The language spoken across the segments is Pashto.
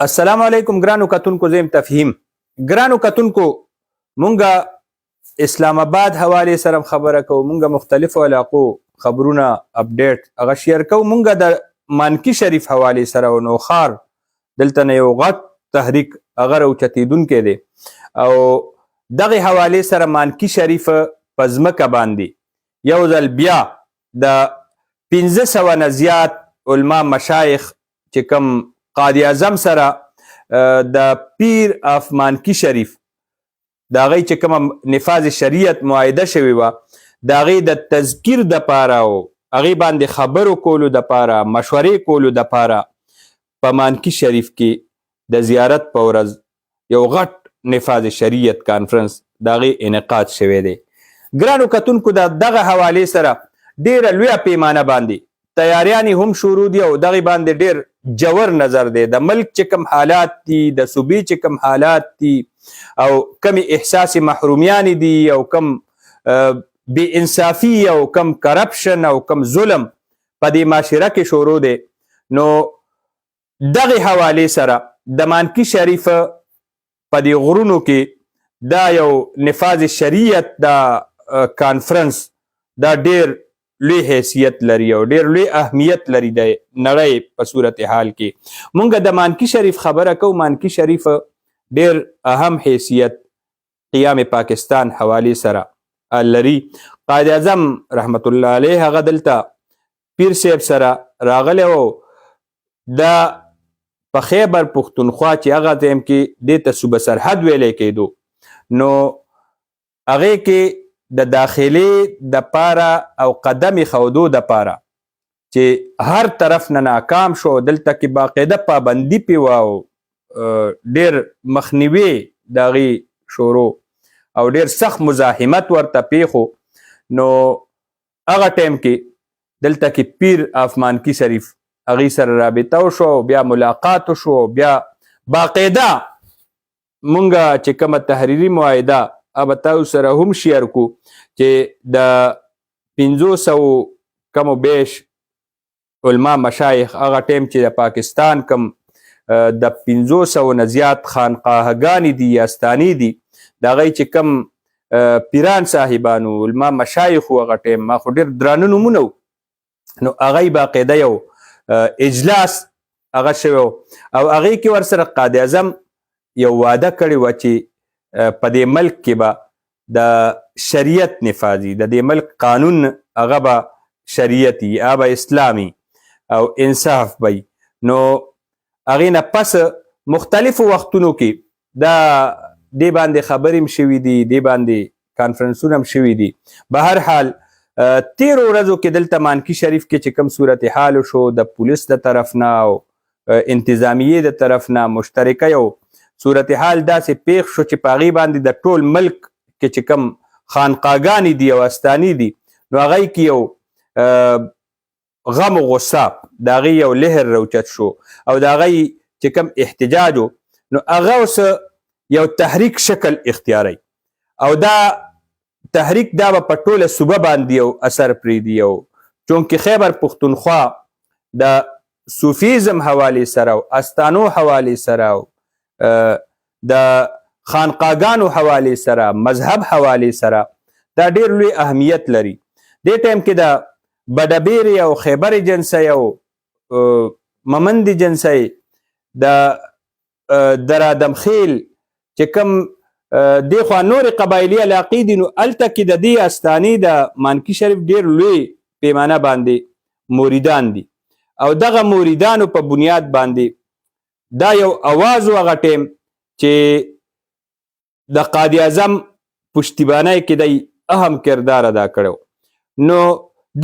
السلام علیکم ګرانو کتونکو زم تفهیم ګرانو کتونکو مونږه اسلام آباد حواله سره خبره کوو مونږه مختلفو علاقو خبرونه اپډیټ هغه شیر کوو مونږه د مانکی شریف حواله سره نو خار دلته نه یو غټ تحریک هغه راوچتیدونکې دی او دغه حواله سره مانکی شریف پزمکه باندې یو ځل بیا د 1500 نه زیات علما مشایخ چې کوم قاضی اعظم سره د پیر اف مانکی شریف دا غي چې کوم نفاذ شریعت معاهده شوی و دا غي د تذکیر د پاره او هغه باندې خبرو کولو د پاره مشورې کولو د پاره په مانکی شریف کې د زیارت په ورځ یو غټ نفاذ شریعت کانفرنس دا غي انعقاد شوی دی ګرانو کتونکو دغه حواله سره ډیره لویه پیمانه باندې تیاریانی هم شروع دي او دغه باندې ډیر جوور نظر دی د ملک چې کوم حالات دي د صوبې چې کوم حالات دي او کم احساس محرومیان دي او کم بی انصافی او کم کرپشن او کم ظلم په دې معاشره کې شروع دی نو دغه حواله سره د مانکی شریف په دې غرونو کې دا یو نفاذ شریعت دا کانفرنس دا ډیر لوی حیثیت لري او ډیر لوی اهمیت لري د نړۍ په صورتحال کې مونږ د مانکی شریف خبره کوو مانکی شریف ډیر اهم حیثیت قیام پاکستان حواله سره لري قائد اعظم رحمت الله علیه هغه دلته پیر صاحب سره راغلی او دا په خیبر پختونخوا چې هغه ټیم کې د صوبه سرحد ویلې کېدو نو هغه کې د داخلي د پاره او قدم خودو د پاره چې هر طرف نه ناکام شو دلته کې باقاعده پابندي پیو او ډیر مخنیوي دغه شروع او ډیر سخت مزاحمت ورته پیخو نو هغه ټیم کې دلته کې پیر اف مانکی شریف هغه سره رابطه شو بیا ملاقات شو بیا باقاعده مونږه چې کومه تحریری معاهده اب تاسو سره هم شیر کو چې د 500 کم و بیش علما مشایخ هغه ټیم چې د پاکستان کم د 500 نه زیات خانقاهګانې دي استانی دي دا غي چې کم پیران صاحبانو علما مشایخ هغه ټیم ما خو ډیر درانه نمونه نو هغه باقاعده یو اجلاس هغه شوی او هغه کې ورسره قائد اعظم یو وعده کړی و چې په دې ملک کې به د شریعت نفاذي د دې ملک قانون هغه به شریعتي هغه اسلامي او انصاف وي نو هغه نه پس مختلفو وختونو کې دا دې باندې خبرې هم شوي دي دې باندې کانفرنسونه هم شوي دي به هر حال 13 ورځو کې دلته مانکی شریف کې چې کوم صورتحال شو د پولیس د طرف نه او انتظامیه د طرف نه مشترکه یو صورتحال داسې پیښ شو چې په هغې باندې د ټول ملک کې چې کوم خانقاګانې دي او استاني دي نو هغه کې یو غم و غصه د هغې یو لهر راوچت شو او د هغې چې کوم احتجاج نو هغه اوس یو تحریک شکل اختیاروي او دا تحریک دا به په ټوله صوبه باندې یو اثر پرېږدي او چونکې خیبر پختونخوا د صوفیزم حوالې سره او استانو حوالې سره او د خانقاګانو حواله سره مذهب حواله سره دا ډیر لوی اهمیت لري د ټیم کې د بډبیر او خیبر جنسي او ممند جنسي د درادم خیل چې کوم د خو نور قبایلی علاقې دي نو الته کې د دې استانی د مانکی شریف ډیر لوی پیمانه باندې مریدان دي او دغه مریدانو په بنیاد باندې دا یو اواز هغه ټیم چې د قاضی اعظم پشتیبانی کې د اهم کردار ادا کړو نو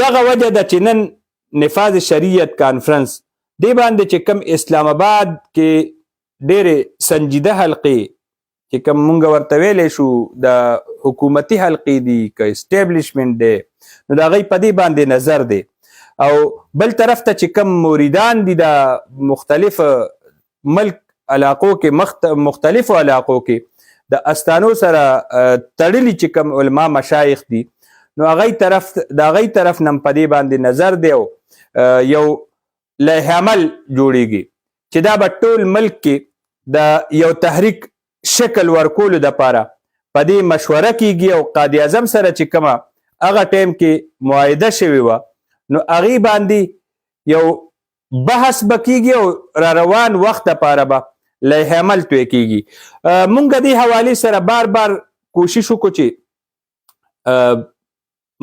دغه وجه د چې نن نفاذ شریعت کانفرنس دی باندې چې کم اسلام آباد کې ډېرې سنجیده حلقې چې کم مونږ ورته ویلی شو د حکومتي حلقې دي که اسټیبلیشمنټ دی نو د هغوی په دې باندې نظر دی او بل طرف ته چې کم مریدان دي د مختلف ملک علاقو کې مختلفو علاقو کې د استانو سره تړلي چې کوم علما مشایخ دي نو هغه طرف نم په دې باندې نظر دی او یو لایحه عمل جوړیږي چې دا به ټول ملک کې د یو تحریک شکل ورکولو دپاره په دې مشوره کیږي او قاضي اعظم سره چې کومه هغه ټایم کې معاهده شوې وه نو هغې باندې یو بحث به کیږي او را روان وخت دپاره به لایحه عمل توی کیږي. مونږ دې حوالې سره بار بار کوشش وکړو چې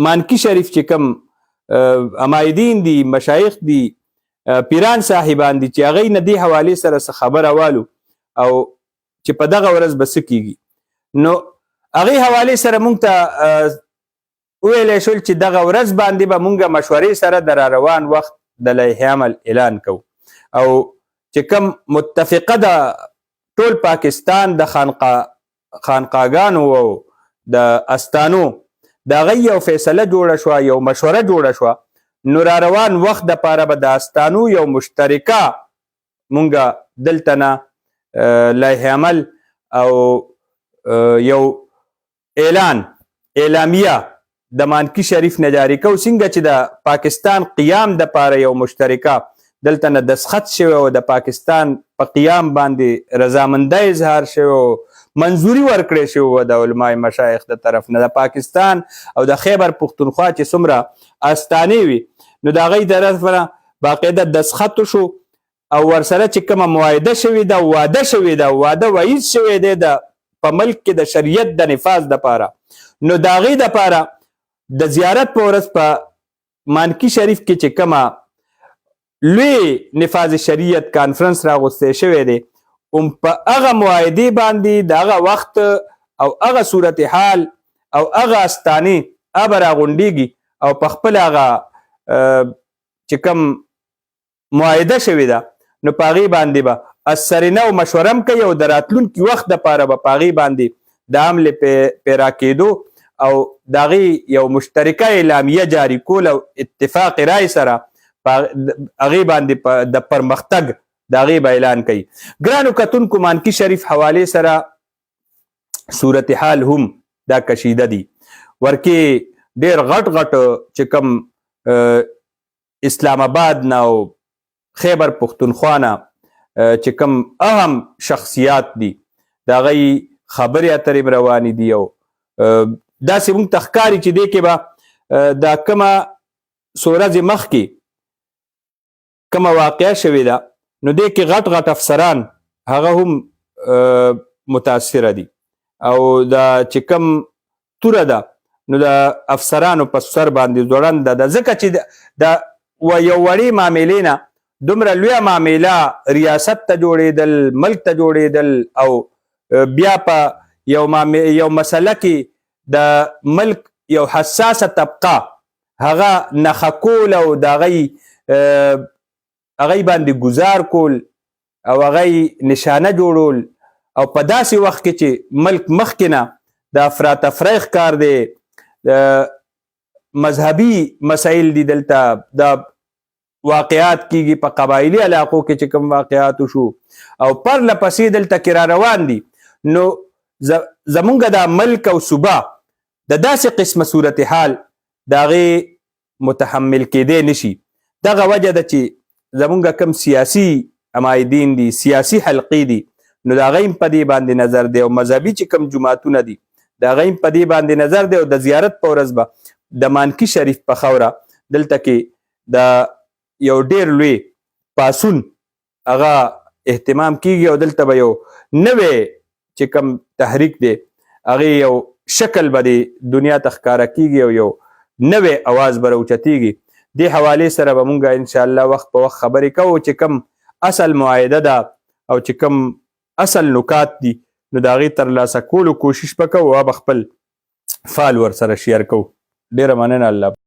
مانکی شریف چې کوم امایدین دي مشایخ دي پیران صاحبان دي چې هغوی نه دې حوالې سره څه خبره والو او چې په دغه ورځ به څه کیږي نو هغې حوالې سره مونږ ته وویلی شول چې دغه ورځ باندې به مونږ مشورې سره د را روان وخت د لایحې عمل اعلان کوو او چې کوم متفقه ده ټول پاکستان د خانقاګانو او د استانو د هغې یو فیصله جوړه شوه یو مشوره جوړه شوه نو را روان وخت دپاره به د استانو یو مشترکه مونږ دلته نه لایحې عمل او یو اعلامیه د مانکی شریف نه جاري کوو څنګه چې د پاکستان قیام دپاره یو مشترکه دلته نه دستخط شوی او د پاکستان په قیام باندې رضامندۍ اظهار شوی او منظوري ورکړې شوې وه د علماء مشایخ د طرف نه د پاکستان او د خیبر پښتونخوا چې څومره استانې وي نو د هغوی طرف نه باقاعده دستخط شو او ورسره چې کومه معاهده شوې ده واده شوې ده واده وعید شوی دی په ملک کې د شریعت د نفاذ دپاره نو د هغې دپاره د زیارت په ورځ په مانکی شریف کې چې کومه لوی نفاذ شریعت کانفرنس راغوستی شوی دی په هغه معاهدې باندې د هغه وخت او هغه صورتحال او هغه استانې هغه به راغونډېږي او په خپل هغه چې کوم معاهده شوې ده نو په هغې باندې به السرینه او مشوره هم کوي او د راتلونکي وخت دپاره به په هغې باندې د حملې پیرا کېدو او د هغې یو مشترکه اعلامیه جاري کول او اتفاق رای سره هغې باندې د پرمختګ د هغې به اعلان کوي. ګرانو کتونکو مانکی شریف حوالې سره صورتحال هم دا کشیده دي ورکې ډېر غټ چې کوم اسلام آباد نه او خیبر پښتونخوا نه چې کوم اهم شخصیات دي د هغوی خبرې اترې روانې دي او داسې موږ ته ښکاري چې دې کې به دا کومه څو ورځې مخکې کومه واقعه شوې ده نو دې کې غټ افسران هغه هم متاثره دي او دا چې کوم توره ده نو د افسرانو په سر باندې ځوړنده ده ځکه چې د یو وړې معاملې نه دومره لویه معامله ریاست ته جوړېدل ملک ته جوړېدل او بیا په یو مسله کې د ملک یو حساسه طبقه هغه نښه کول او د هغوی باندې ګزار کول او هغوی نشانه جوړول او په داسې وخت کې چې ملک مخکې نه د افراطفری ښکار دی مذهبي مسایل دي دلته د واقعات کیږي په قبایلي علاقو کې چې کوم واقعات وشو او پرله پسې دلته کې را روان دي نو زمونږ د ملک او صوبه د داسې قسمه صورتحال د هغې متحمل کیدی نشي دغه وجه ده چې زمونږ کم سیاسي امایدین دي سیاسي حلقې دي نو د هغوی په دې باندې نظر دی او مذهبي چې کوم جماعتونه دي د هغوی په دې باندې نظر دی او د زیارت په ورځ به د مانکی شریف په خوره دلته کې د یو ډېر لوی پاسون هغه اهتمام کیږي او دلته به یو نوی چې کوم تحریک دی هغې یو شکل به د دنیا ته ښکاره کیږي او یو نوی اواز به راوچتیږي دې حوالې سره به مونږ انشاءالله وخت په وخت خبرې کوو چې کوم اصل معاهده ده او چې کوم اصل نکات دي نو د هغې ترلاسه کولو کوشش به کوو او به خپل فال ورسره شیر کوو. ډېره مننه. الله